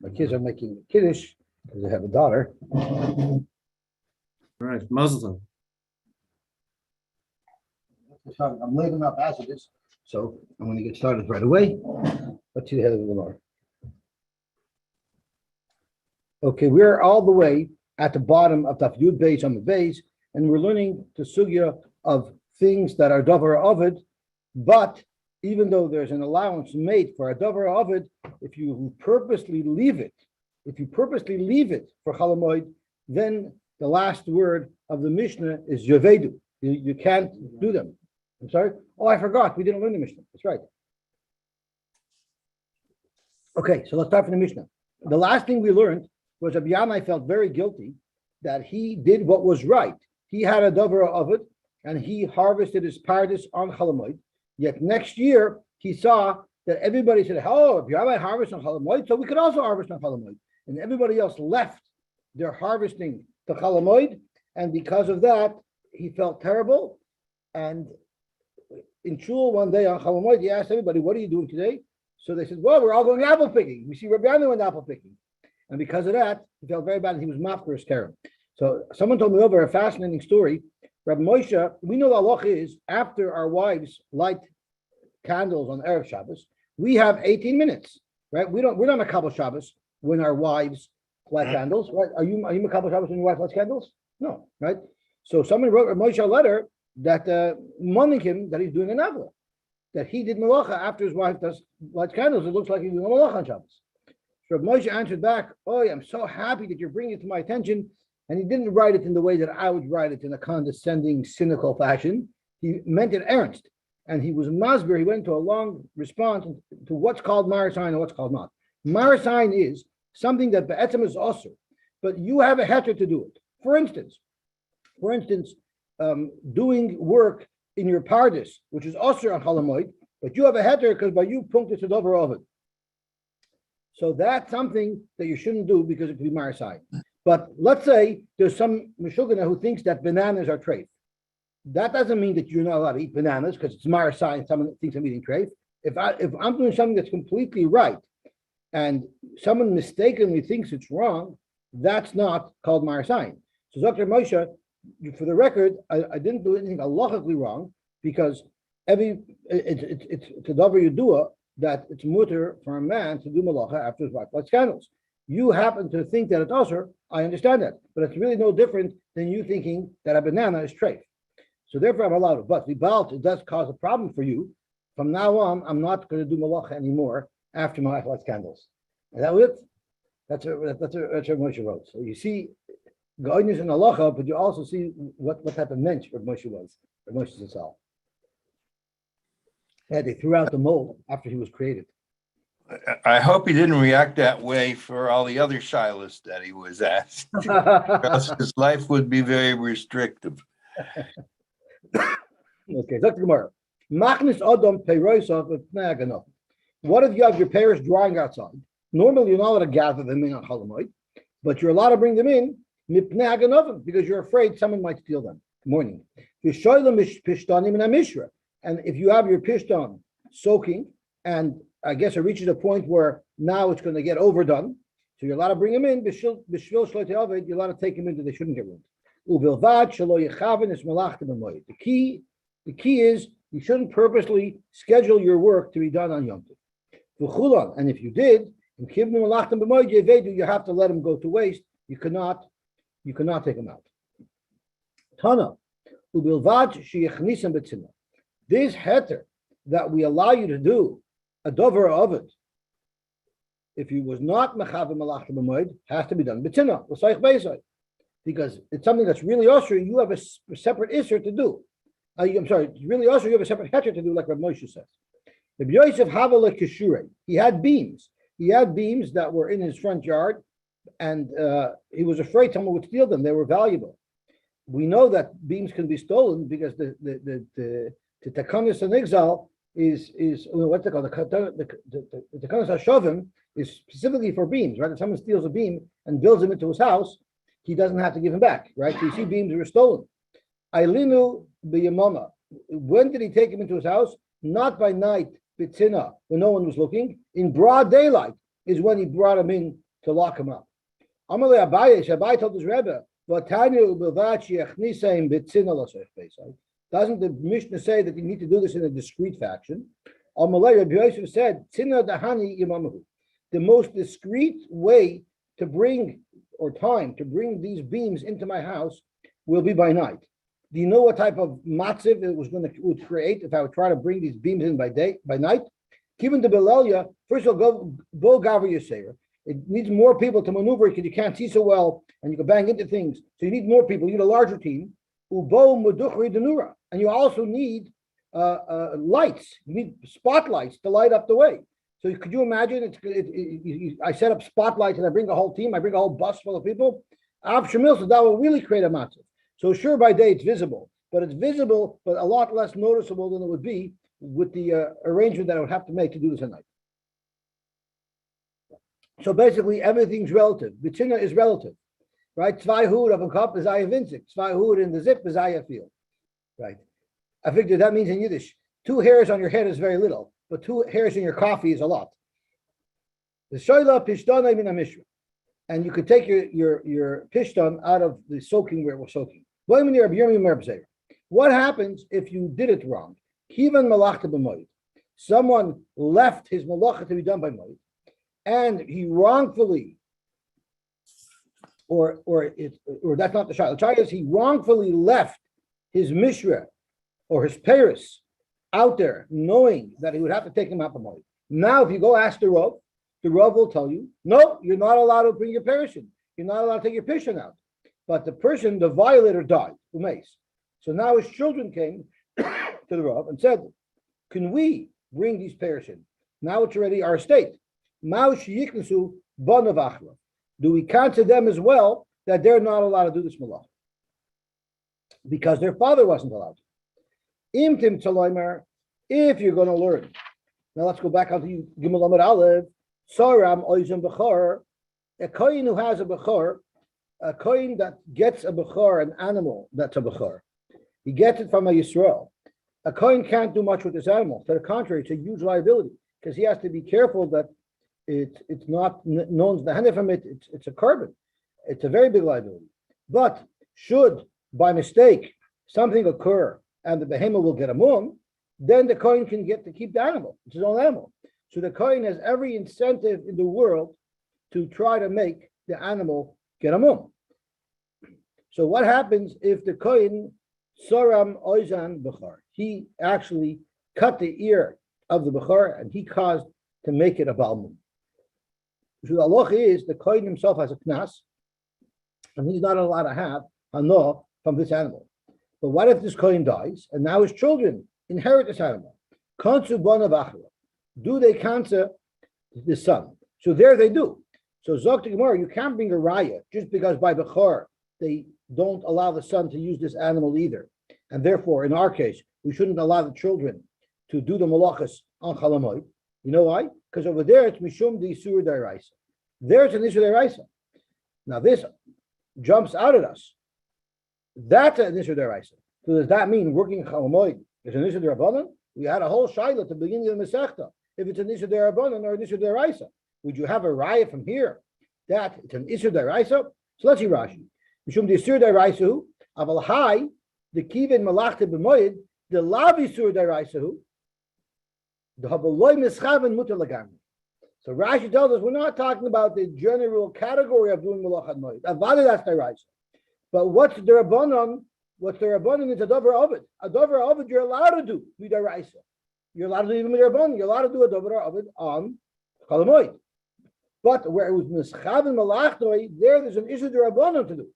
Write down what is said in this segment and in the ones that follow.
My kids are making kiddush because they have a daughter. All right, Mazel tov. I'm leaving up as it is, so I'm going to get started right away. Let's see the head of the Gemara. Okay, we're all the way at the bottom of Taf Yud Beis on the base, and we're learning the sugya of things that are davar ovid, but even though there's an allowance made for a davar ovid, if you purposely leave it for Chol Hamoed, then the last word of the Mishnah is Yovedu. You can't do them. I'm sorry? Oh, I forgot. We didn't learn the Mishnah. That's right. Okay, so let's start from the Mishnah. The last thing we learned was Rabbi Yanai felt very guilty that he did what was right. He had a davar ovid, and he harvested his pardes on Chol Hamoed. Yet next year, he saw that everybody said, oh, if Rabbi harvest on Chol Hamoed, so we could also harvest on Chol Hamoed. And everybody else left their harvesting to Chol Hamoed, and because of that, he felt terrible. And in Shul one day on Chol Hamoed, he asked everybody, what are you doing today? So they said, well, we're all going apple picking. We see Rabbi Yanai went apple picking. And because of that, he felt very bad, and he was mafker his terror. So someone told me over a fascinating story. Rabbi Moshe, we know the halacha is after our wives light candles on Erev Shabbos, we have 18 minutes, right? We're not Makabel Shabbos when our wives light candles, right? Are you Makabel Shabbos when your wife lights candles? No, right? So someone wrote Rabbi Moshe a letter that mourning him that he's doing an avla, that he did malacha after his wife lights candles. It looks like he's doing a malacha on Shabbos. So Rabbi Moshe answered back, oh, I'm so happy that you're bringing it to my attention. And he didn't write it in the way that I would write it in a condescending, cynical fashion. He meant it ernst. And he was masber. He went into a long response to what's called marasayin and what's called not. Marasayin is something that be'etzem is also, but you have a heter to do it. For instance, doing work in your pardes, which is also on Chol Hamoed, but you have a heter because by you punked it's a davar ovid. So that's something that you shouldn't do because it could be marasayin. But let's say there's some Meshugana who thinks that bananas are treif. That doesn't mean that you're not allowed to eat bananas because it's marasai and someone thinks I'm eating treif. If I'm doing something that's completely right and someone mistakenly thinks it's wrong, that's not called marasai. So Dr. Moshe, for the record, I didn't do anything halachically wrong because it's a davar yudua that it's mutter for a man to do malacha after his wife lights candles. You happen to think that it's usher, I understand that, but it's really no different than you thinking that a banana is treif. So therefore, I'm allowed it. But the balt, it does cause a problem for you. From now on, I'm not going to do malacha anymore after my wife lights candles. And that was it. That's what Moshe wrote. So you see, Goinus and halacha, but you also see what type of mensch Moshe was. Moshe himself. Yeah, they threw out the mold after he was created. I hope he didn't react that way for all the other shilas that he was asked. Because his life would be very restrictive. Okay, Dr. Gemara. Machnis Adam Peirosav Pnei. What if you have your pears drying outside? Normally, you're not allowed to gather them in on Chol Hamoed, but you're allowed to bring them in because you're afraid someone might steal them. Good morning. And if you have your pishtan soaking, and I guess it reaches a point where now it's going to get overdone, so you're allowed to bring them in. You're allowed to take them in, they shouldn't get ruined. The key is you shouldn't purposely schedule your work to be done on Yom Tov. And if you did, you have to let them go to waste. You cannot take them out. Tana, this heter that we allow you to do a dover of it, if you was not mechav malach b'moed, has to be done b'tzina l'sayich beisay, because it's something that's really usher. You have a separate isser to do. I'm sorry, it's really usher. You have a separate heter to do, like Rav Moshe says. Rabbi Yosef havala kishure. He had beams. He had beams that were in his front yard, and he was afraid someone would steal them. They were valuable. We know that beams can be stolen because the takanis and exile is what's it called? The takanis hashovim is specifically for beams, right? If someone steals a beam and builds them into his house, he doesn't have to give them back, right? So you see, beams were stolen. Ailinu b'yamama. When did he take him into his house? Not by night, bitzina, when no one was looking. In broad daylight, is when he brought him in to lock him up. Amalei Abaye, Abaye told his Rebbe, doesn't the Mishnah say that you need to do this in a discreet fashion? Amalei Rabbi Yosef said, the most discreet way to bring, or time to bring these beams into my house will be by night. Do you know what type of matziv it would create if I would try to bring these beams in by night? Given the Belelia, first of all, go Gavar Yosef. It needs more people to maneuver because you can't see so well and you can bang into things. So you need more people. You need a larger team. And you also need lights. You need spotlights to light up the way. So could you imagine? I set up spotlights and I bring a whole team. I bring a whole bus full of people. So that will really create a matziv. So sure, by day it's visible, but it's visible, but a lot less noticeable than it would be with the arrangement that I would have to make to do this at night. So basically, everything's relative. Bitzina is relative, right? Zwei Hud of a cup is Aya Vincik. Zwei Hud in the zip is Aya field, right? I figured that means in Yiddish, 2 hairs on your head is very little, but 2 hairs in your coffee is a lot. The shoyla pishtana min mishra, and you could take your pishtan out of the soaking where it was soaking. What happens if you did it wrong? Kivan malachta b'moed. Someone left his malacha to be done by moed, and he wrongfully, or that's not the shayla. The shayla is he wrongfully left his mishra or his paris out there, knowing that he would have to take him out by moed. Now, if you go ask the Rav will tell you, no, you're not allowed to bring your paris in. You're not allowed to take your pishon out. But the violator died, umeis. So now his children came to the Rav and said, can we bring these pairs in? Now it's already our estate. Do we count to them as well that they're not allowed to do this malach? Because their father wasn't allowed to. Imtim taloimer, if you're going to learn. Now let's go back onto Gimel Amud Aleph. Saram oizim bechor, a kohen who has a bechor, a kohen that gets a bechor, an animal that's a bechor. He gets it from a Yisrael. A kohen can't do much with this animal. To the contrary, it's a huge liability because he has to be careful that it's not known the hand from it. It's a carbon. It's a very big liability. But should by mistake something occur and the behemoth will get a mum, then the kohen can get to keep the animal. It's his own animal. So the kohen has every incentive in the world to try to make the animal get a mum. So what happens if the kohen soram oizan bechar? He actually cut the ear of the bechar and he caused to make it a balmum. So the halacha is the kohen himself has a knas, and he's not allowed to have hanoah from this animal. But what if this kohen dies and now his children inherit this animal? Kansu bana v'achra. Do they cancer the son? So there they do. So Zok Gemara, you can't bring a raya just because by Bechor they don't allow the son to use this animal either. And therefore, in our case, we shouldn't allow the children to do the malachas on Chalamoid. You know why? Because over there it's Mishum the Isur Daraisa. There's an Isur Daraisa. Now this jumps out at us. That's an Isur Daraisa. So does that mean working Chalamoid is an Isur Darabanan? We had a whole shaila at the beginning of the Masechta. If it's an Isur Darabanan or an Isur Daraisa, would you have a raya from here that it's an Isur Daraisa? So let's see Rashi. Mishum the Isur Daraisahu, aval hai the kivin malachta b'moed the lav Isur Daraisahu the habaloi mischaven mutar lagam. So Rashi tells us we're not talking about the general category of doing malachat moed. Avada that's Daraisa. But what's the Rabbanon? What's the Rabbanon is a dover of it. A dover of it you're allowed to do midaraisa. You're allowed to do even midarabbanon. You're allowed to do a dover of it on chalamoid. But where it was mischav and malachtoi, there's an issue derabbanon to do.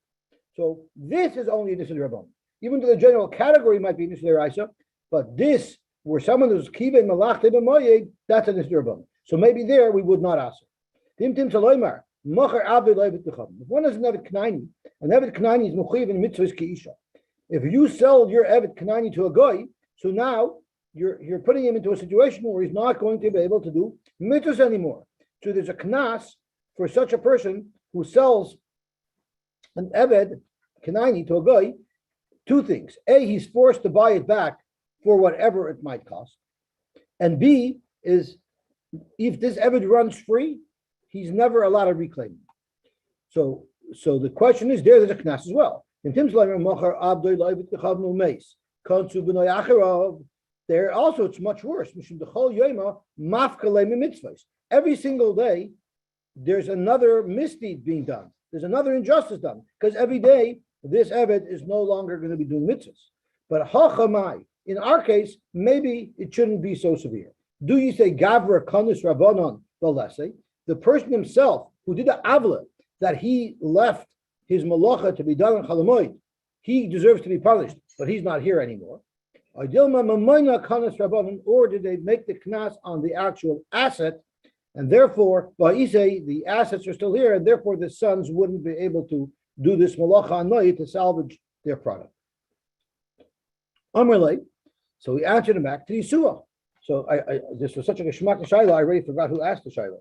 So this is only an issue derabbanon. Even though the general category might be an issue deraisa, but this where someone who's kiva and malachtoi b'moyed, that's an issue derabbanon. So maybe there we would not ask. Tim taloymar mocher aved loyvet b'cham. If one is an evet knani, an evet knani is mechuyev in mitzvahs keisha. If you sell your evet knani to a guy, so now you're putting him into a situation where he's not going to be able to do mitzvahs anymore. So there's a knas for such a person who sells an eved kanani to a guy. 2 things: A, he's forced to buy it back for whatever it might cost, and B is if this eved runs free, he's never allowed to reclaim them. So the question is, there's a knas as well. In Tim's there also it's much worse. Every single day, there's another misdeed being done. There's another injustice done. Because every day, this Eved is no longer going to be doing mitzvahs. But hachamai, in our case, maybe it shouldn't be so severe. Do you say Gavra Kanus Rabbanon Valese? The person himself who did the avla, that he left his malacha to be done on Chalamoid, he deserves to be punished, but he's not here anymore. Or did they make the knas on the actual asset, and therefore, the assets are still here, and therefore the sons wouldn't be able to do this malacha on Noy to salvage their product. Amrle, so we answered him back to Yisua. So this was such a geschmack shaila, I already forgot who asked the shaila.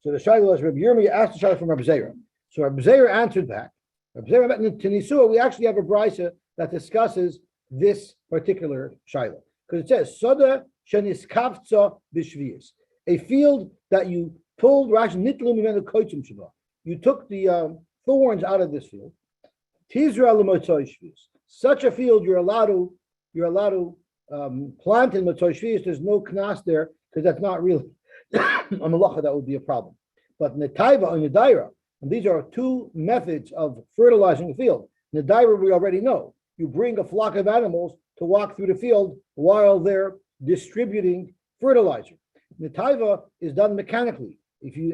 So the shaila was Rabbi Yirmiyah asked the shaila from Rabbi Zera. So Rabbi Zera answered back. Rabbi Zera to Yisua, we actually have a brisa that discusses this particular shaila. Because it says, Soda sheniskavtza b'shviyas. A field that you pulled, you took the thorns out of this field. Such a field you're allowed to plant in Matzoi Shvius. There's no knas there because that's not really a malacha that would be a problem. But netaiva and nedaira, and these are two methods of fertilizing the field. Nedaira we already know. You bring a flock of animals to walk through the field while they're distributing fertilizer. Netaiva is done mechanically.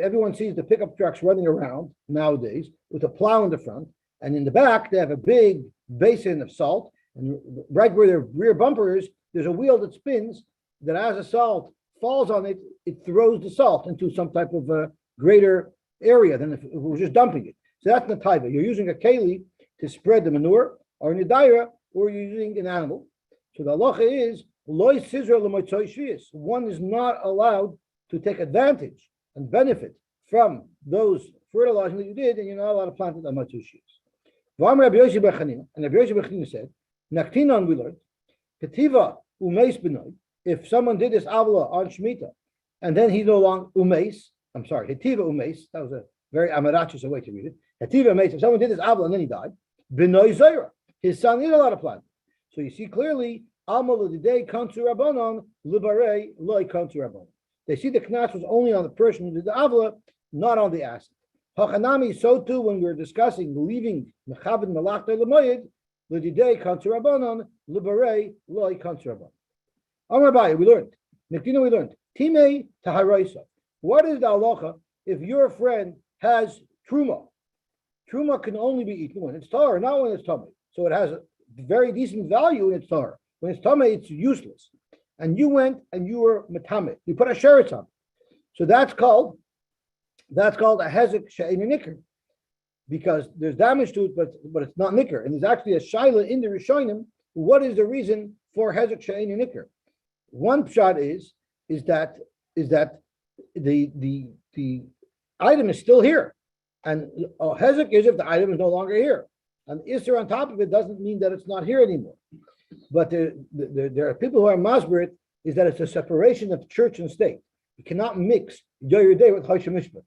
Everyone sees the pickup trucks running around nowadays with a plow in the front, and in the back they have a big basin of salt, and right where their rear bumper is, there's a wheel that spins that as the salt falls on it, it throws the salt into some type of a greater area than if it was just dumping it. So that's netaiva. You're using a keli to spread the manure, or in the daira, or you're using an animal. So the halacha is one is not allowed to take advantage and benefit from those fertilizing that you did, and you're not allowed to plant it on Matzah Shvius. And Rabbi Yosy bar Chanina said, Naktinon we learned, Ketiva umeis b'noi, if someone did this avla on Shemitah, and then he no longer Hetiva umeis, that was a very amarachis way to read it. Hetiva umeis, if someone did this avla and then he died, b'noi zayra, his son is allowed to plant. So you see clearly, Amal the day kantu rabbanon, libarei loy kantu rabbanon. They see the knas was only on the person who did the avla, not on the asset. Hachanami, so too when we're discussing leaving mechabed malachta lemoyed, l'didei kantu rabbanon, libarei loy kantu rabbanon. Amar Abaye, we learned. Nektina, we learned. Timei taharaisa. What is the halacha if your friend has truma? Truma can only be eaten when it's tar, not when it's tummy. So it has a very decent value in its tar. When it's tummy, it's useless. And you went and you were metame. You put a sheretz on. So that's called a hezek she'ein nicker, because there's damage to it, but it's not nicker. And there's actually a shaila in the Rishonim. What is the reason for hezek she'ein nicker? One pshat is that the item is still here, and hezek is if the item is no longer here. And Isser on top of it doesn't mean that it's not here anymore. But there are people who are masberit is that it's a separation of church and state. You cannot mix Yoyer Day with Choshen Mishpat.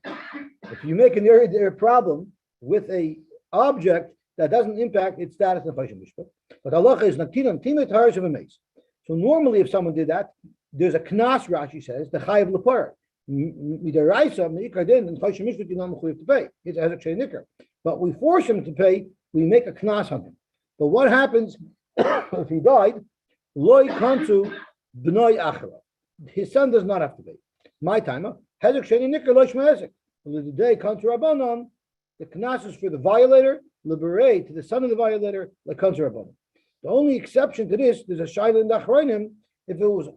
If you make an Yoyer Day problem with a object that doesn't impact its status in Choshen Mishpat, but Allah is Naktinon Timet Harish of a mace. So normally, if someone did that, there's a knas. Rashi says the chayav lepar. Midaraisa meikadin and Choshen Mishpat you're not mechuyev to pay. It's a hezek she'ein nicker. But we force him to pay. We make a knas on him. But what happens if he died? Loy kantu b'noi achara. His son does not have to pay. My timer hezek she'ein nicker loy shma hezek. The day kantu rabbanon, the knas is for the violator. Liberate to the son of the violator like kantu rabbanon. The only exception to this, there's a shaila in the Achronim, if there was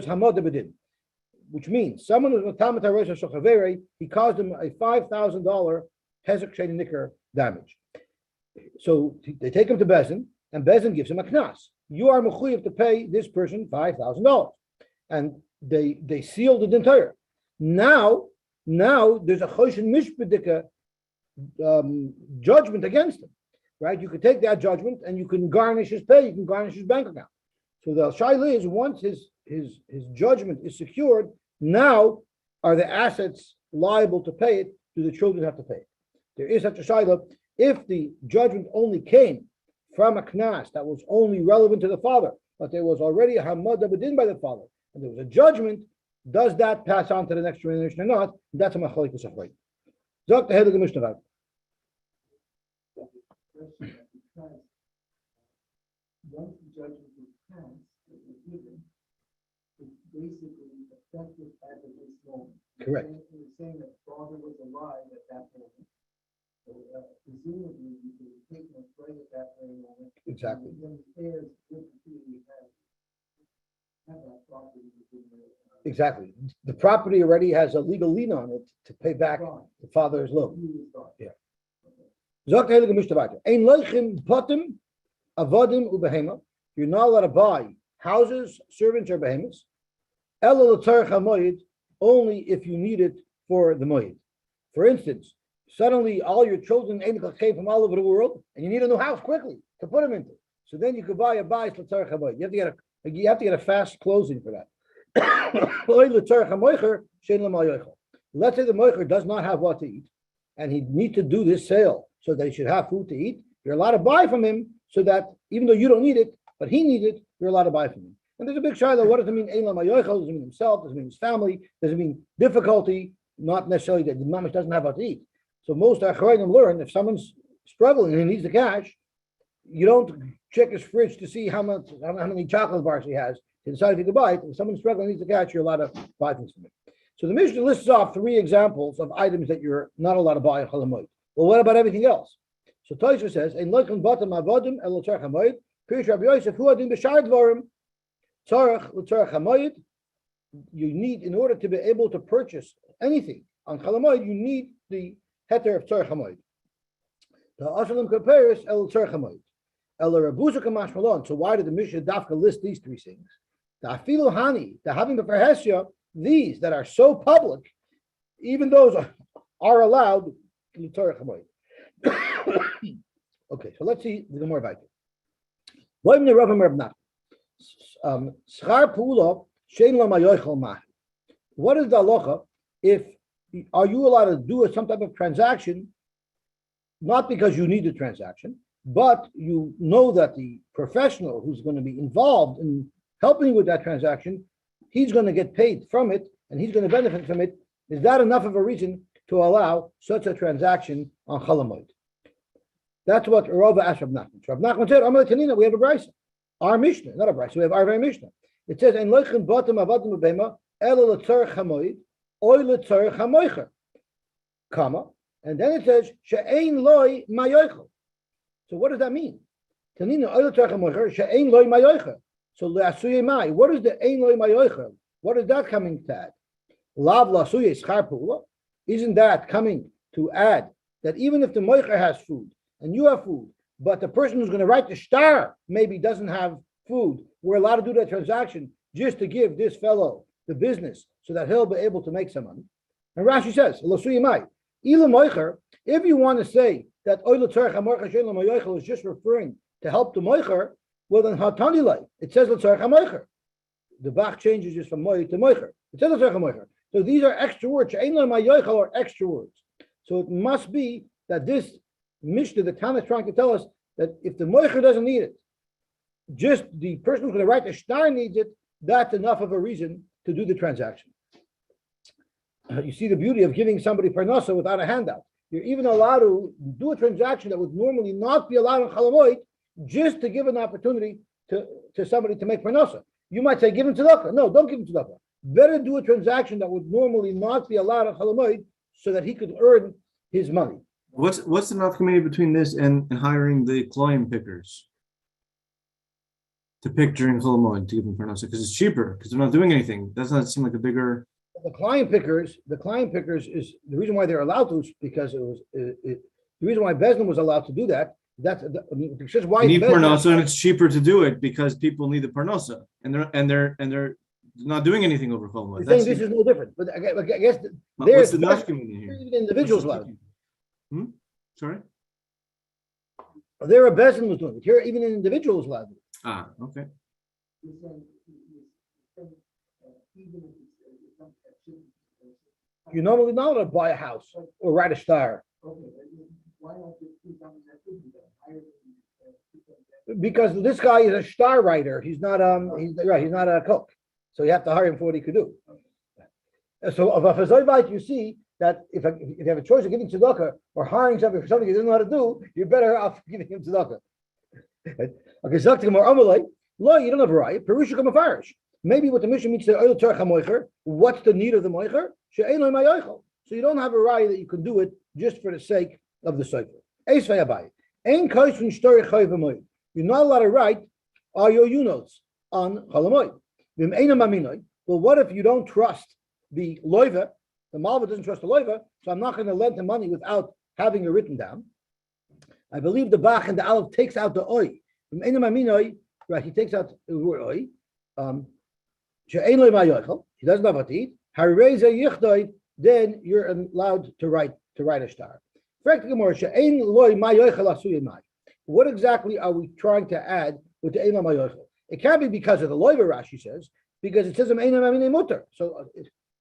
hamad b'din, which means someone was matamat harosh shochavere, he caused him a $5,000 hezek she'ein nicker damage. So they take him to Bezin, and Bezin gives him a knas. You are mechuyev to pay this person $5,000, and they sealed the entire. Now there's a choshen mishpedika judgment against him. Right? You could take that judgment and you can garnish his pay, you can garnish his bank account. So the shaila is once his judgment is secured, now are the assets liable to pay it do the children have to pay? There is such a shaila. If the judgment only came from a knas that was only relevant to the father, but there was already a hamad abedin by the father, and there was a judgment, does that pass on to the next generation or not? That's a machlokes achronim. Zok the head of the Mishnah. Once the judgment was passed, it was given, it's basically effective as of this moment. Correct. You're saying that father was alive at that moment. So presumably you could have taken us right at that very moment. Exactly. Then the heirs would completely have that property within the. Exactly. The property already has a legal lien on it to pay back the father's loan. Yeah. Zok the head of the Mishnah. Ein loichin potim avodim ubehema. You're not allowed to buy houses, servants, or behemoths. Ela l'tzarech hamoed, only if you need it for the moed. For instance, suddenly all your children came from all over the world, and you need a new house quickly to put them into. So then you could buy a bayis l'tzarech hamoed. You have to get a fast closing for that. Let's say the moicher does not have what to eat, and he needs to do this sale so that he should have food to eat. You're allowed to buy from him, so that even though you don't need it, but he needs it, you're allowed to buy from him. And there's a big shaila. What does it mean? Ein la mayochel, does it mean himself? Does it mean his family? Does it mean difficulty? Not necessarily that the mamish doesn't have what to eat. So most achronim learn if someone's struggling and he needs the cash, you don't check his fridge to see how many chocolate bars he has to decide if you can buy it. If someone's struggling and needs the cash, you're allowed to buy things from him. So the Mishnah lists off 3 examples of items that you're not allowed to buy in Cholamoid. Well, what about everything else? So Tosha says, "Ein loichen batam avodim el l'tzarech hamoed." Pirish Rabbi Yosef, hu adin b'shar dvarim tzarech l'tzarech hamoed. You need, in order to be able to purchase anything on Cholamoid, you need the heter of tzarech hamoed. The asalim kaperis el l'tzarech hamoed. El rabuza kamash malon. So why did the Mishnah Dafka list these 3 things? The afilu hani, the having the perhesya, these that are so public, even those are allowed in the Torah Chamoy. Okay, so let's see the more about it. What is the halacha if are you allowed to do some type of transaction, not because you need the transaction, but you know that the professional who's going to be involved in helping with that transaction, he's going to get paid from it and he's going to benefit from it. Is that enough of a reason to allow such a transaction on Cholamoid? That's what Rava asked Rav Nachman. Rav Nachman said, Amar Tanina, we have a brisa. Our Mishnah, not a brisa, we have our very Mishnah. It says, "En loichin batam avadim b'bema ela l'tzarech hamoid oy l'tzarech hamoicher." Comma, and then it says, "She'ein loy mayoichel." So what does that mean? Tanina oy l'tzarech hamoicher she'ein loy mayoicher. So le'asuye mai. What is the ein loy mayoicher? What is that coming to add? Lav la'asuye schar pula. Isn't that coming to add that even if the moicher has food and you have food, but the person who's going to write the star maybe doesn't have food, we're allowed to do that transaction just to give this fellow the business so that he'll be able to make some money. And Rashi says, if you want to say that is just referring to help the moicher, well then hatanilai, it says the Bach changes just from moich to moicher. It says so these are extra words. Are extra words. So it must be that this Mishnah, the Tana is trying to tell us that if the moicher doesn't need it, just the person who's going to write the star needs it, that's enough of a reason to do the transaction. You see the beauty of giving somebody parnasa without a handout. You're even allowed to do a transaction that would normally not be allowed on Cholamoid, just to give an opportunity to somebody to make parnasa. You might say, give him tzedakah. No, don't give him tzedakah. Better do a transaction that would normally not be allowed on Cholamoid so that he could earn his money. What's the nafkamina between this and hiring the cloying pickers to pick during Cholamoid to give them parnasa? Because it's cheaper, because they're not doing anything. Doesn't that seem like a bigger? The client pickers is the reason why they're allowed to, is because the reason why Bezdin was allowed to do that. That's it's just why you need parnasa, and it's cheaper to do it because people need the parnasa, and they're not doing anything over Cholamoid. This is no different. But I guess what's the nafkamina here? Even individuals allowed. Sorry. There a Bezdin was doing it. Here, even an individual is allowed to do it. Ah, okay. You're normally not allowed to buy a house or write a star. Okay, why not just do something that could be done? Hire them, Because this guy is a star writer. He's not he's not a cook. So you have to hire him for what he could do. So of a Zoivite, you see that if you have a choice of giving tzedakah or hiring somebody for something he doesn't know how to do, you're better off giving him tzedakah. Okay, so no, you don't have a right. Perusha come afarish. Maybe what the mission means to oil torah moicher. What's the need of the moicher? So you don't have a right that you can do it just for the sake of the sefer. You're not allowed to write all your unos on chalamoid. Well, what if you don't trust the loiva? The malva doesn't trust the loiva, so I'm not going to lend him money without having it written down. I believe the Bach and the Aleph takes out the oi. Right, he takes out the word oi. He doesn't have what to eat. Then you're allowed to write a star. What exactly are we trying to add with the Eina Mayochel? It can't be because of the loiva, Rashi says, because it says mutter. So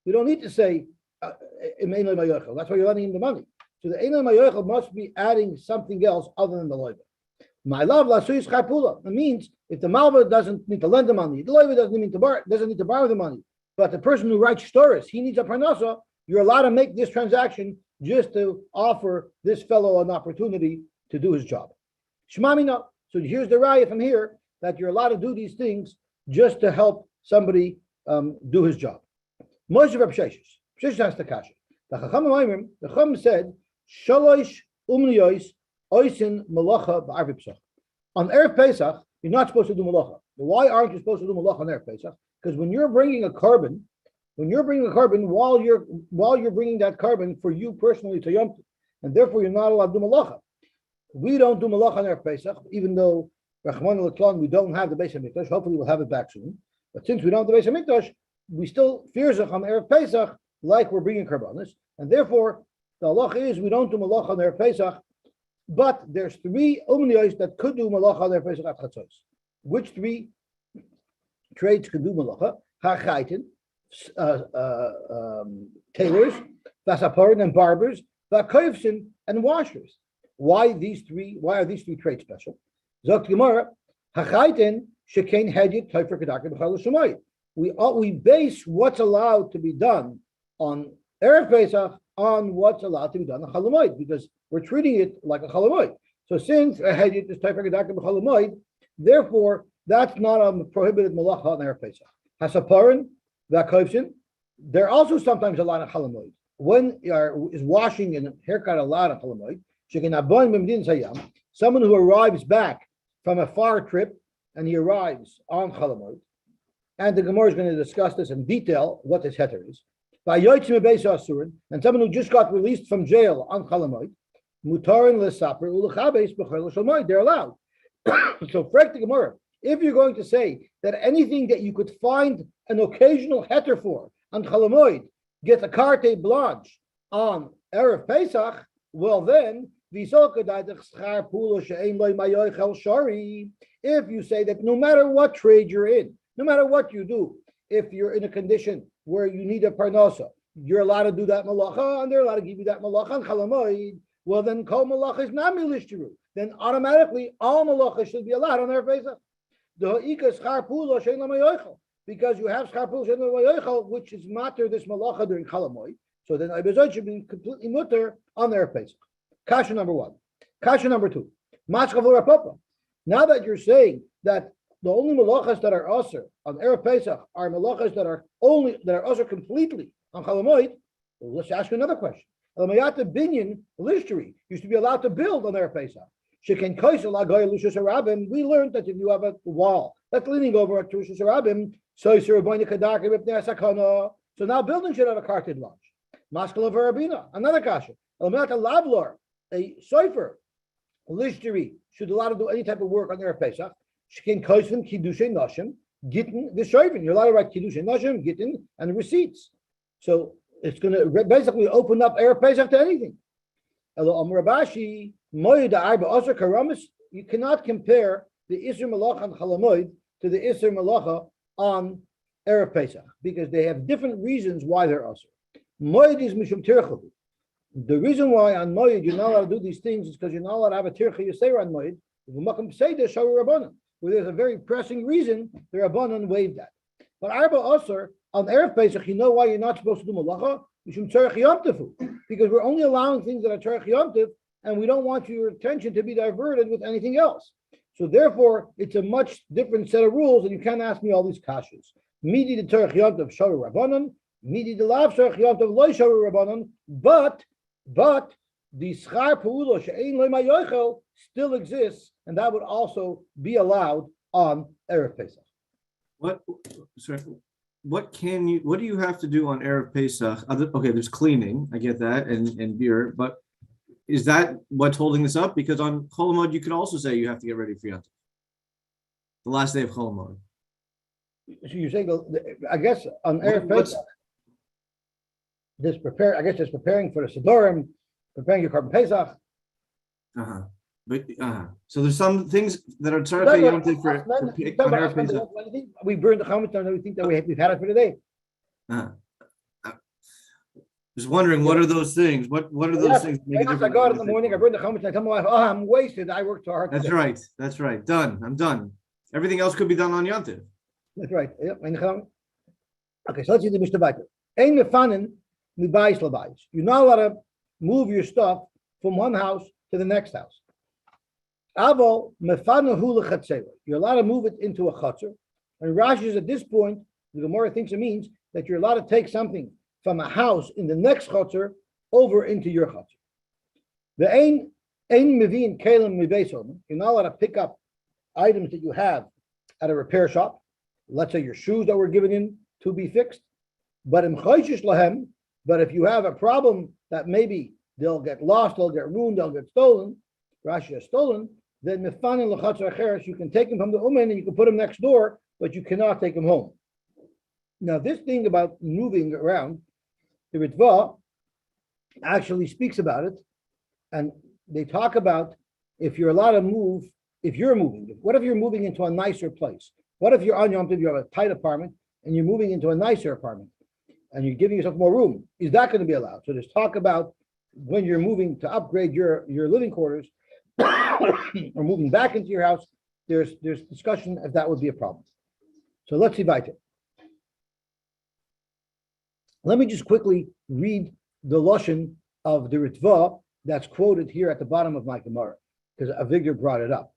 we don't need to say Eina Mayochel. That's why you're lending him the money. So the Eina Mayochel must be adding something else other than the loiva. My love, lasuyis chapula. It means if the malva doesn't need to lend the money, the loiva doesn't need to borrow the money, but the person who writes stories, he needs a parnasa. You're allowed to make this transaction just to offer this fellow an opportunity to do his job. Shmamina. So here's the raya from here that you're allowed to do these things just to help somebody do his job. Moshe Reb Sheshes has the kasha. The Chacham said, Shalosh umniyos oisin malacha ba'arvei pesach. On Erev Pesach, you're not supposed to do malacha. Why aren't you supposed to do malacha on Erev Pesach? Because when you're bringing a carbon, while you're bringing that carbon for you personally to Yom Tov, and therefore you're not allowed to do malacha. We don't do malacha on Erev Pesach, even though Rachman al we don't have the Beis Hamikdash. Hopefully we'll have it back soon. But since we don't have the Beis Hamikdash, we still firzach on Erev Pesach like we're bringing karbanos, and therefore the halacha is we don't do malacha on Erev Pesach. But there's three umniyos that could do malacha on Erev Pesach at chatzos. Which three trades could do malacha? Hachaitin, tailors, vasaparin and barbers, vakoyvsin and washers. Why are these three trades special? Zok Gemara, hachaitin shekain hedit toifer kedaka b'chal shemayit. We base what's allowed to be done on Erev Pesach on what's allowed to be done on Chalamoid, because we're treating it like a Chalamoid. So since a hedit is toifer kedaka b'chal shemayit, therefore that's not a prohibited malacha on Erev Pesach. Hasaparin, vakoyvsin, they're also sometimes allowed on Chalamoid. When is washing and haircut allowed on Chalamoid? Someone who arrives back from a far trip and he arrives on Chalamoid, and the Gemara is going to discuss this in detail, what this heter is. And someone who just got released from jail on Chalamoid, they're allowed. So, frek the Gemara, if you're going to say that anything that you could find an occasional heter for on Chalamoid gets a carte blanche on Erev Pesach, well then, if you say that no matter what trade you're in, no matter what you do, if you're in a condition where you need a parnasa, you're allowed to do that malacha, and they're allowed to give you that malacha on Chalamoid, well then kol malacha is not milishtiru. Then automatically all malacha should be allowed on their Pesach. Because you have schar pula she'ein lo which is matter this malacha during Chalamoid. So then Ibezot should be completely mutter on their Pesach. Kasha number one. Kasha number two. Now that you're saying that the only malachas that are asur on Erev Pesach are malachas that are asur completely on Chalamoid, well, let's ask you another question. Elamayata binyan lishteri used to be allowed to build on Erev Pesach. We learned that if you have a wall that's leaning over to Rishus Harabim, so now building should have a carted launch. Maskala Varabina, another kasha. Elamayata lavlor, a sofer, lishteri should allow to do any type of work on Erev Pesach. Shkin koisvin kiddushay nashim gittin v'shoivin. You're allowed to write kiddushay nashim, gittin, and receipts. So it's going to basically open up Erev Pesach to anything. Elo Amar Rabashi Moed arba asur karamis. You cannot compare the Isser Malacha on Chalamoid to the Isser Malacha on Erev Pesach because they have different reasons why they're asur. Moed is mishum tirchavu. The reason why on Moed you're not allowed to do these things is because you're not allowed to have a tircha yisera on Moed. Where there's a very pressing reason, the Rabbanan waived that. But Arba Asr, on Erev Pesach, you know why you're not supposed to do malacha? Because we're only allowing things that are tzarech yom tov, and we don't want your attention to be diverted with anything else. So therefore, it's a much different set of rules, and you can't ask me all these kashas. Midi the tzarech yom tov shavu rabbanon, midi the lav tzarech yom tov loy shavu rabbanon. But the schar peulo she'ein loy mayochel still exists, and that would also be allowed on Erev Pesach. What do you have to do on Erev Pesach? Okay, there's cleaning, I get that, and beer, but is that what's holding this up? Because on Chol Hamoed, you could also say you have to get ready for Yom Tov, the last day of Chol Hamoed. So you're saying, I guess on Erev Pesach, there's preparing for the Sidorim, preparing your Korban Pesach. So there's some things that are tzarech yom tov for Erev Pesach. We burned the chametz and we think that we've had it for today. Just wondering, what are those things? What are those things? I go out in the morning, I burn the chametz, and I tell my wife, "Oh, I'm wasted. I worked so hard." That's right. That's right. Done. I'm done. Everything else could be done on Yom Tov. That's right. Yeah. Okay, so let's see the Mishnah Baita. Ein mefanin mibayis labayis. You're not allowed to move your stuff from one house to the next house. Avo mefanahu lechatzela. You're allowed to move it into a chatzor. And Rashi is at this point, the Gemara thinks it means that you're allowed to take something from a house in the next chatzor over into your chatzor. The ein mevin kelim mibeis omen. You're not allowed to pick up items that you have at a repair shop. Let's say your shoes that were given in to be fixed. But in chayshish lahem, but if you have a problem that maybe they'll get lost, they'll get ruined, they'll get stolen, Rashi has stolen, then mefanin l'chatzor acheres, you can take them from the umen and you can put them next door, but you cannot take them home. Now, this thing about moving around, the Ritva actually speaks about it, and they talk about if you're allowed to move, if you're moving, what if you're moving into a nicer place? What if you're on Yom Tov, you have a tight apartment, and you're moving into a nicer apartment, and you're giving yourself more room? Is that going to be allowed? So there's talk about when you're moving to upgrade your living quarters, or moving back into your house, there's discussion if that would be a problem. So let's see Vaita. Let me just quickly read the lashon of the Ritva that's quoted here at the bottom of my Gemara, because Avigdor brought it up.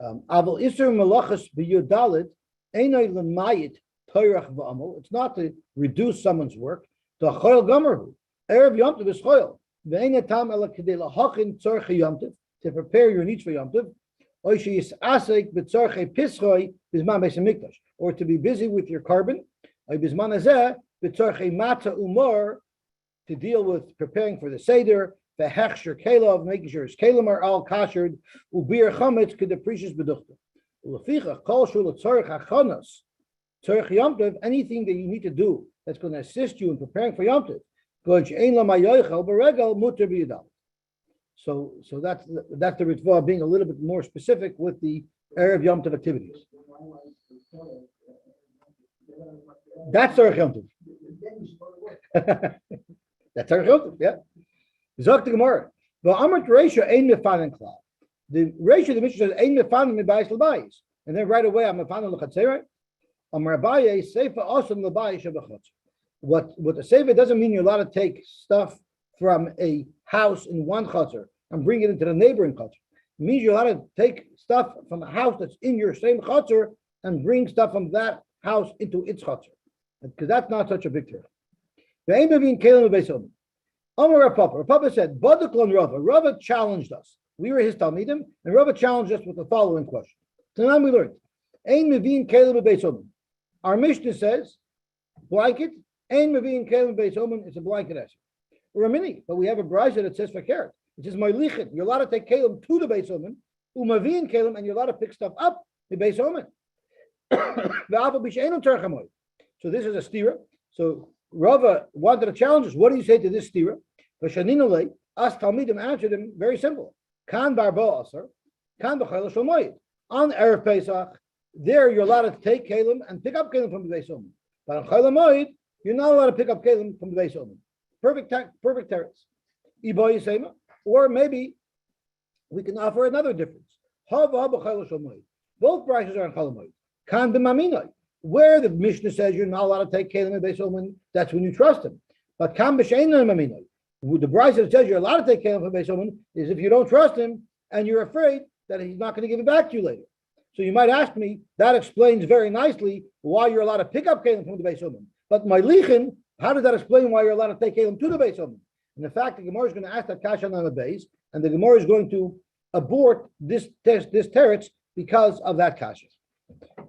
Aval Isser Malachas b'Yodalit Einay L'Mayit Toyrach V'Amal. It's not to reduce someone's work. To Choil Gomerhu Erev Yom Tov is Choil. Ve'Einay Tam Ela Kedei Lahachin Tzorchei Yom Tov, to prepare your needs for Yom Tov. Oy Sheyis Asek B'Tzorchei Pischoi Bizman Beis Hamikdash, or to be busy with your carbon. Oy Bizman Hazeh B'Tzorchei Matzah Umor, to deal with preparing for the Seder. The hechsher kelav, making sure his kelim are all kashered. Ubir chametz kedeprecious beduchta. Uleficha kol shul tzorich hachanas tzorich Yom Tov. Anything that you need to do that's going to assist you in preparing for Yom Tov. Goj ein la mayochel beregel muter biyadal. So that's the Ritva being a little bit more specific with the Erev Yom Tov activities. That's tzorich Yom Tov. That's tzorich Yom Tov. Yeah. Zok the Gemara. The Amrit Reisha ein mefanin klal. The Reisha, the Mishnah says ein mefanin mibayis l'bayis, and then right away I'm mefanin l'chatzera. Amar Abaye seifa osam l'bayis shabachotz. What the seifa doesn't mean you're allowed to take stuff from a house in one chatzor and bring it into the neighboring chatzor. It means you're allowed to take stuff from a house that's in your same chatzor and bring stuff from that house into its chatzor, because that's not such a big term. The ein mevin kelim mibayis omen. Amar Papa said, Baduklan Rava. Rava challenged us. We were his Talmidim, and Rava challenged us with the following question. So now we learned. Ein mevin kelim beis omen. Our Mishnah says, blanket. Ein mevin kelim beis omen. It's a blanket answer. We're a mini, but we have a brisa that says fakert. It says moilichet. You're allowed to take kelim to the beis omen. Umavin kelim, and you're allowed to pick stuff up the beis omen. So this is a stira. So Rava wanted to challenge us. What do you say to this stira? Vashaninole, us Talmidim answered him very simple. Kan barbo aser, kan b'chayla shel moed. On Erev Pesach, there you're allowed to take kelim and pick up kelim from the Beis Omen. But on Chayla Moed, you're not allowed to pick up kelim from the base omen. Perfect teretz. Or maybe we can offer another difference. Both prices are in Chol Hamoed. Where the Mishnah says you're not allowed to take kelim and base omen, that's when you trust him. But kam b'sheinu maminoi, the price that says you're allowed to take kelim from base omen is if you don't trust him and you're afraid that he's not going to give it back to you later. So you might ask me, that explains very nicely why you're allowed to pick up kelim from the base omen. But my lichin, how does that explain why you're allowed to take kelim to the base omen? And the fact the Gemara is going to ask that kasha on the base, and the Gemara is going to abort this teretz because of that kasha.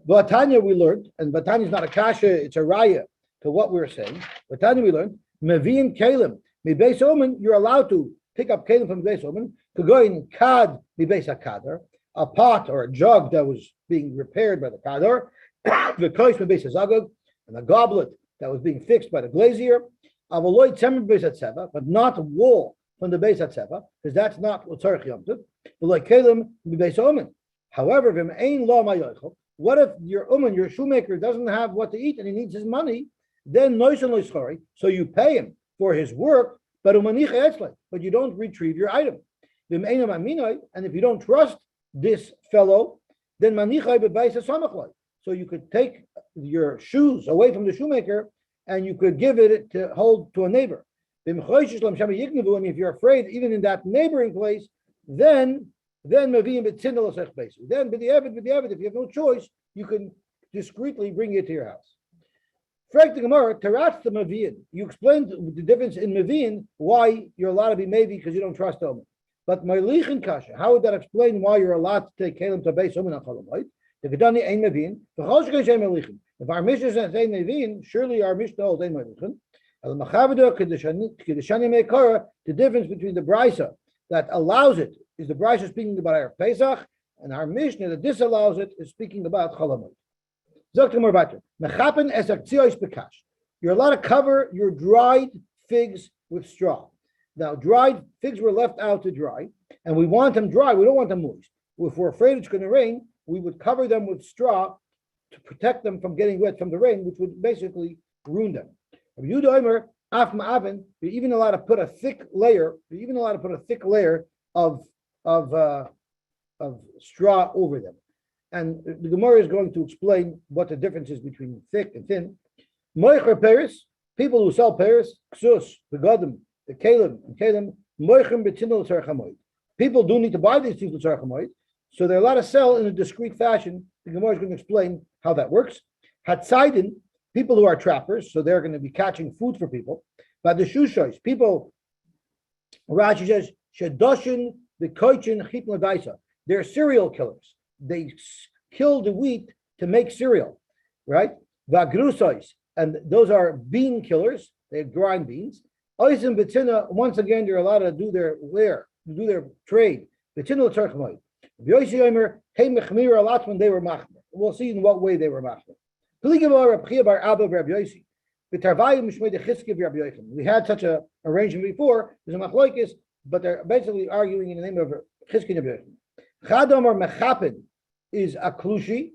Vatanya we learned, and Vatanya is not a kasha, it's a raya to what we're saying. Vatanya we learned, Mevin kelim, mi base omen, you're allowed to pick up kelim from the base omen, to go in kad mi base hakadar, a pot or a jug that was being repaired by the kadar, the kosh mi base hazagog, and a goblet that was being fixed by the glazier, avoloy tzemer base hatzeva, but not a wall from the base hatzeva, because that's not what tzarich yomtiv, but like kelim mi base omen. However, v'im ein lo mayochel, what if your your shoemaker, doesn't have what to eat and he needs his money? Then noisen loischari, so you pay him for his work, but you don't retrieve your item. And if you don't trust this fellow, then so you could take your shoes away from the shoemaker and you could give it to hold to a neighbor. And if you're afraid, even in that neighboring place, then if you have no choice, you can discreetly bring it to your house. You explained the difference in Mevin, why you're allowed to be maybe because you don't trust Omen. But my lichin kasha, how would that explain why you're allowed to take kelim to base Omen on Chol Hamoed? The Gedani ain't Mevin. If our Mishnah says ain't Mevin, surely our Mishnah holds ain't Mevin. The difference between the brisa that allows it is the brisa speaking about our Pesach, and our Mishnah that disallows it is speaking about Chol Hamoed. You're allowed to cover your dried figs with straw. Now, dried figs were left out to dry, and we want them dry. We don't want them moist. If we're afraid it's going to rain, we would cover them with straw to protect them from getting wet from the rain, which would basically ruin them. You're even allowed to put a thick layer. You're even allowed to put a thick layer of straw over them. And the Gemara is going to explain what the difference is between thick and thin. Moicher Paris, people who sell Paris, Ksus, the Godim, the Kalim, and Kalim, Moichem Betinol Tzarech Hamoed. People do need to buy these things with Tzarech Hamoed, so they're allowed to sell in a discreet fashion. The Gemara is going to explain how that works. Hatzaidin, people who are trappers, so they're going to be catching food for people. But the Shushois, people, Rashi says, Shedoshin, the Koichin, Chitna Daisa, they're serial killers. They kill the wheat to make cereal, right? Vagrusois, and those are bean killers. They grind beans. Oisim betina, once again, they're allowed to do their trade. Betina l'tzarech hamoed. Yosy Omer, hey mechmira lot when they were machmer. We'll see in what way they were machmer. We had such a arrangement before. There's a machlokes, but they're basically arguing in the name of Chizkiya Rabbi Yochanan. Chadam or mechapen is a klushi,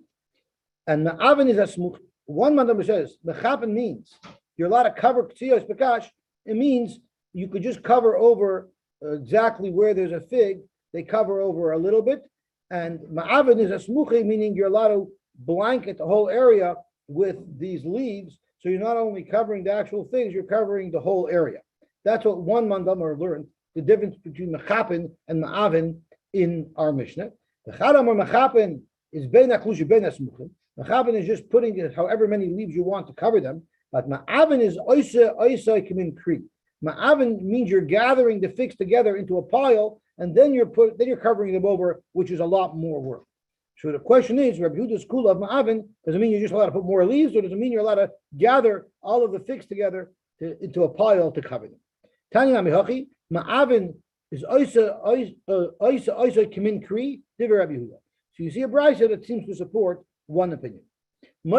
and me'aven is a smuch. One mandam says mechapen means you're allowed to cover ktiyos bekash. It means you could just cover over exactly where there's a fig. They cover over a little bit, and ma'aven is a smuchi, meaning you're allowed to blanket the whole area with these leaves. So you're not only covering the actual figs, you're covering the whole area. That's what one mandamar learned. The difference between mechapen and ma'aven in our Mishnah. The chadam or mechapen is bein aklushi bein asmuchim. Mechapen is just putting it however many leaves you want to cover them. But ma'aven is oisa kimin kri. Ma'aven means you're gathering the figs together into a pile, and then you're covering them over, which is a lot more work. So the question is, Rabbi Yehuda's school of ma'aven, does it mean you're just allowed to put more leaves, or does it mean you're allowed to gather all of the figs together into a pile to cover them? Tanya Mihachi, ma'aven is oisa kimin kri, divrei Rabbi Yehuda. So you see a brayso that seems to support one opinion. The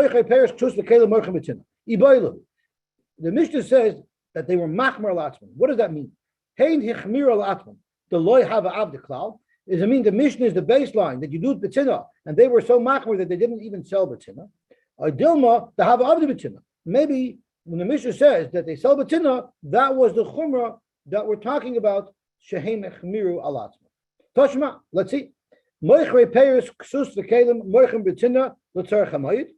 Mishnah says that they were machmer al-atzman. What does that mean? Hein hichmir al-atzman. The loy have av the cloud. Does it mean the Mishnah is the baseline that you do betzina, and they were so machmer that they didn't even sell betzina? Or dilma the have av the betzina. Maybe when the Mishnah says that they sell betina, that was the chumrah that we're talking about. Shehem echmiru alatzma. Toshma, let's see. Moichrei peiros ksus v'kelim moichem betina l'tzarech hamayit.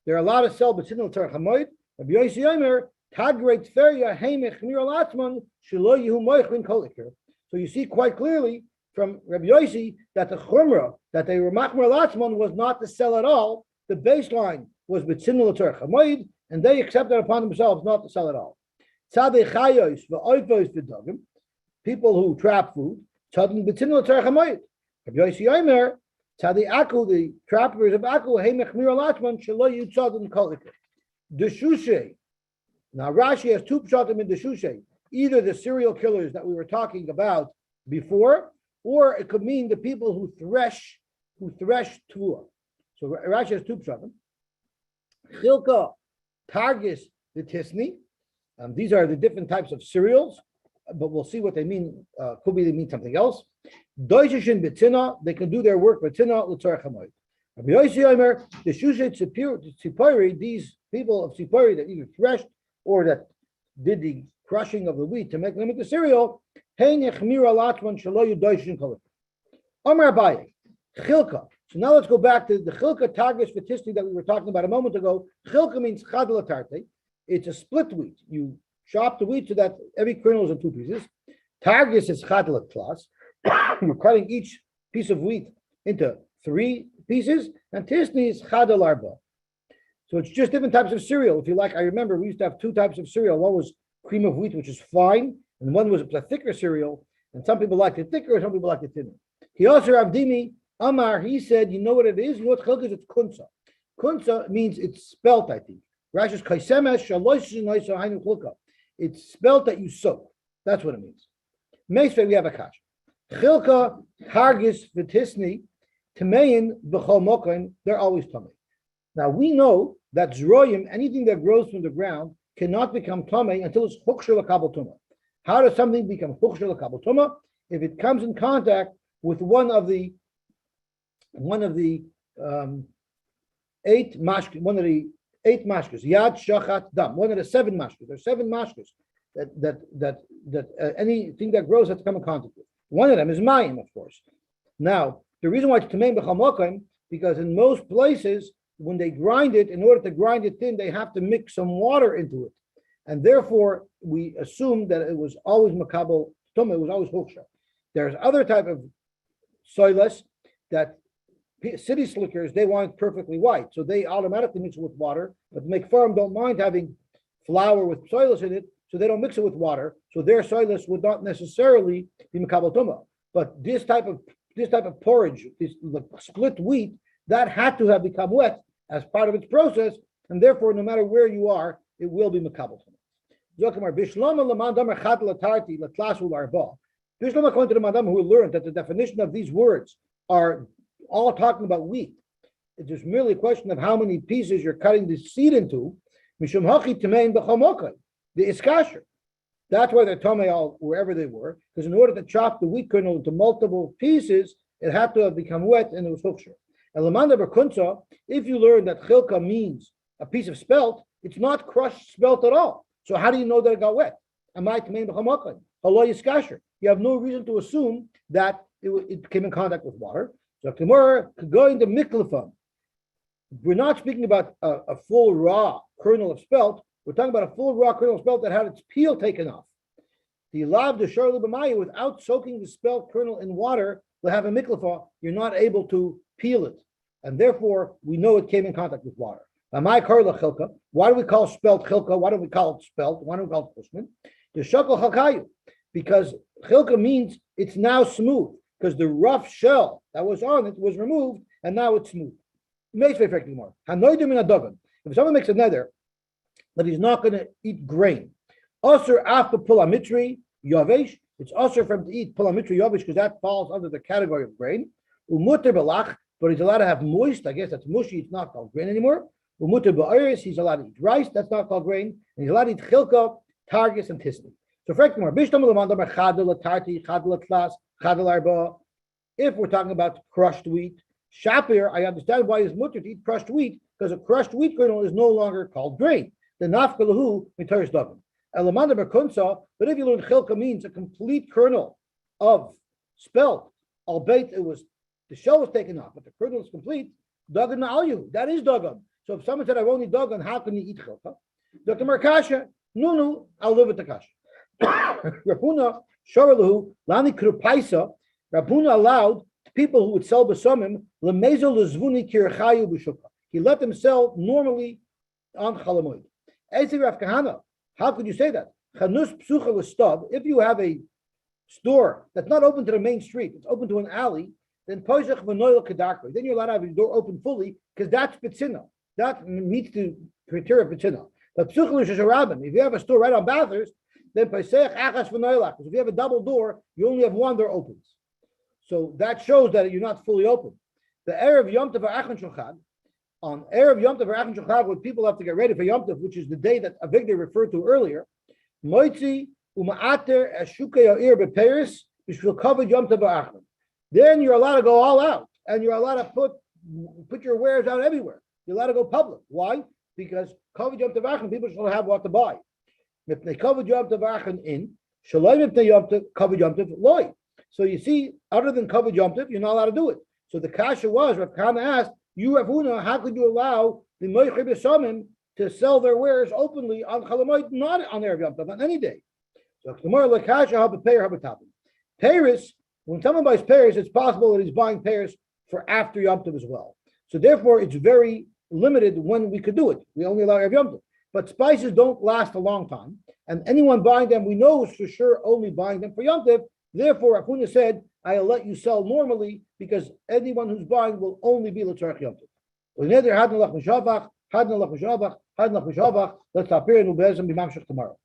There are a lot of sell betina l'tzarech hamayit. Rabbi Yosy Omer tagrei tferya heim echmiru alatzman shelo yehu moichin kol ikir. So you see quite clearly from Rabbi Yosy that the chumrah that they were machmer alatzman was not to sell at all. The baseline was betina l'tzarech hamayit, and they accepted upon themselves not to sell at all. Tzadei chayos v'oifos v'dogim. People who trap food, tzadin betin l'tzarech hamayit. Rabbi Yosy Omer, tzadei aku, the trappers of aku, hey mechmir alatzman shelo yu tzadin kolikah. Deshushay. Now Rashi has two pshatim in deshushay. Either the serial killers that we were talking about before, or it could mean the people who thresh tvua. So Rashi has two pshatim. Chilka, targis, the tisni. These are the different types of cereals, but we'll see what they mean. Could be they mean something else. Doishishin betina, they can do their work betina l'tzarech hamayit. Rabbi Yosy Omer, the shushay tzipori, these people of tzipori that either threshed or that did the crushing of the wheat to make them into cereal. Hein yechmir alatzman shelo yu doishin kolik. Omer Abaye, chilka. So now let's go back to the chilka targis v'tisni that we were talking about a moment ago. Chilka means chad l'tarte. It's a split wheat. You chop the wheat so that every kernel is in two pieces. Targis is chadlat class. You're cutting each piece of wheat into three pieces, and tisni is chadal arba. So it's just different types of cereal. If you like, I remember we used to have two types of cereal. One was cream of wheat, which is fine, and one was a thicker cereal. And some people liked it thicker, some people liked it thinner. He also Avdimi Amar. He said, "You know what it is? You know what chilka is? It's kunsa. Kunsa means it's spelt, I think. Rashi's kaisemesh shalosh noisa hainu chilka. It's spelt that you soak. That's what it means. Meisvei, we have a kash. Chilka, hargis, v'tisni, tamein, b'chol mokain, they're always tummy. Now we know that zroyim, anything that grows from the ground, cannot become tummy until it's huksher l'kabel tumah. How does something become huksher l'kabel tumah? If it comes in contact with one of the eight mashkas, yad shachat dam, one of the seven mashkas. There's seven mashkas that anything that grows has to come in contact with. One of them is mayim, of course. Now, the reason why it's tamein b'chol mokaim, because in most places, when they grind it, in order to grind it thin, they have to mix some water into it. And therefore, we assume that it was always makabel tumah, it was always huksha. There's other type of soilus that city slickers, they want it perfectly white. So they automatically mix it with water, but make farm don't mind having flour with soilus in it, so they don't mix it with water. So their soilus would not necessarily be makabel tumah. But this type of porridge, this split wheat, that had to have become wet as part of its process, and therefore, no matter where you are, it will be makabel tumah. Bishlama, according to the Madam, who learned that the definition of these words are all talking about wheat. It's just merely a question of how many pieces you're cutting the seed into. The iskasher. That's why they're tamei all wherever they were, because in order to chop the wheat kernel into multiple pieces, it had to have become wet and it was huksher. If you learn that chilka means a piece of spelt, it's not crushed spelt at all. So how do you know that it got wet? You have no reason to assume that it came in contact with water. So tomorrow, going to miklafam, we're not speaking about a full raw kernel of spelt. We're talking about a full raw kernel of spelt that had its peel taken off. The lav de shorli b'maya, without soaking the spelt kernel in water, will have a miklafa. You're not able to peel it, and therefore we know it came in contact with water. Why do we call spelt chilka? Why do we call it spelt? Why do we call it pushman? The shakal chakayu, because chilka means it's now smooth, because the rough shell that was on it was removed, and now it's smooth. If someone makes a nether that he's not going to eat grain, also after pulamitri yavesh, it's also for him to eat pulamitri yavesh because that falls under the category of grain. Umuter belach, but he's allowed to have moist. I guess that's mushy. It's not called grain anymore. Umuter ba'aris, he's allowed to eat rice. That's not called grain. And he's allowed to eat chilka, targis, and tisni. So, if we're talking about crushed wheat, shapir, I understand why it's mutter to eat crushed wheat, because a crushed wheat kernel is no longer called grain. the nafkalahu mitaris dagan. Elamanda berkunsa, but if you learn chilka means a complete kernel of spelt, albeit the shell was taken off, but the kernel is complete, dagan na'alyu, that is dagan. So if someone said, I've only dagan, how can you eat chilka? Dr. Markasha, no, I'll live with the kasha. Rapuna, Shoralahu, Lani Krupaisa, Rapuna allowed people who would sell besomim, lemezo lezvuni kirchayu b'shukha. He let them sell normally on Chalamoid. Ezi Rav Kahana, how could you say that? Chanus psucha l'stav, if you have a store that's not open to the main street, it's open to an alley, then poishach v'noil kedakri. Then you're allowed to have your door open fully, because that's pitzina. That meets the criteria of pitzina. But psucha l'shasharabim, if you have a store right on Bathurst, then paisech achas v'noilach. If you have a double door, you only have one door opens. So that shows that you're not fully open. The Erev Yom Tov Ha'achan Shulchan, on Erev Yom Tov Ha'achan Shulchan, when people have to get ready for Yom Tov, which is the day that Avigdor referred to earlier, Moitzi Uma'ater Ashukei Ha'ir Beperis B'shvil Kavod Yom Tov Ha'achan. Then you're allowed to go all out, and you're allowed to put your wares out everywhere. You're allowed to go public. Why? Because Kavod Yom Tov Ha'achan, people should have what to buy. If they Kavod Yom Tov Ha'achan in, Shalom if they Kavod Yom Tov Loi. So you see, other than Kavod Yom Tov, you're not allowed to do it. So the kasha was, Rav Kahana asked, you, Rav Huna, how could you allow the Moichei B'Samim to sell their wares openly on Chalamoid, not on Erev Yom Tov, on any day? So tomorrow, the kasha haBepeir haBetapim. Paris, when someone buys Paris, it's possible that he's buying Paris for after Yom Tov as well. So therefore, it's very limited when we could do it. We only allow Erev Yom Tov. But spices don't last a long time, and anyone buying them, we know is for sure only buying them for Yom Tov. Therefore, Rav Huna said, I'll let you sell normally because anyone who's buying will only be l'tzarech Yom Tov. Let's stop here and we'll be tomorrow.